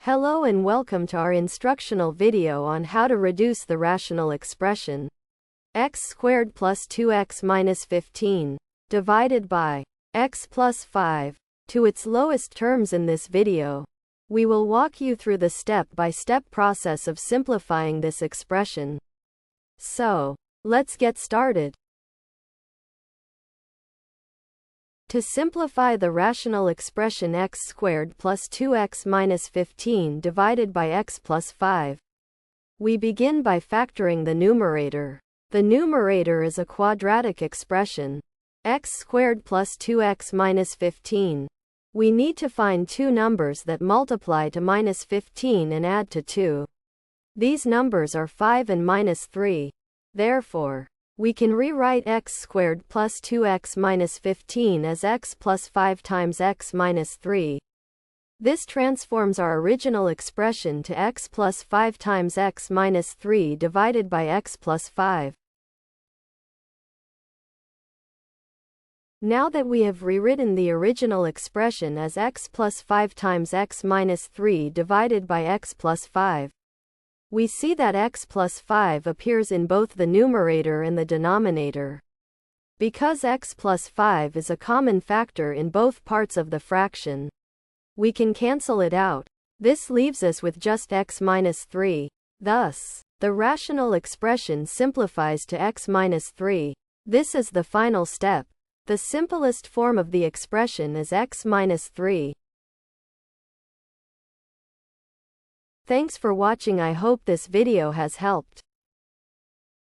Hello and welcome to our instructional video on how to reduce the rational expression x squared plus 2x minus 15 divided by x plus 5 to its lowest terms. In this video, we will walk you through the step-by-step process of simplifying this expression. So, let's get started. To simplify the rational expression x squared plus 2x minus 15 divided by x plus 5, we begin by factoring the numerator. The numerator is a quadratic expression, x squared plus 2x minus 15. We need to find two numbers that multiply to minus 15 and add to 2. These numbers are 5 and minus 3. Therefore, we can rewrite x squared plus 2x minus 15 as x plus 5 times x minus 3. This transforms our original expression to x plus 5 times x minus 3 divided by x plus 5. Now that we have rewritten the original expression as x plus 5 times x minus 3 divided by x plus 5, we see that x plus 5 appears in both the numerator and the denominator. Because x plus 5 is a common factor in both parts of the fraction, we can cancel it out. This leaves us with just x minus 3. Thus, the rational expression simplifies to x minus 3. This is the final step. The simplest form of the expression is x minus 3. Thanks for watching. I hope this video has helped.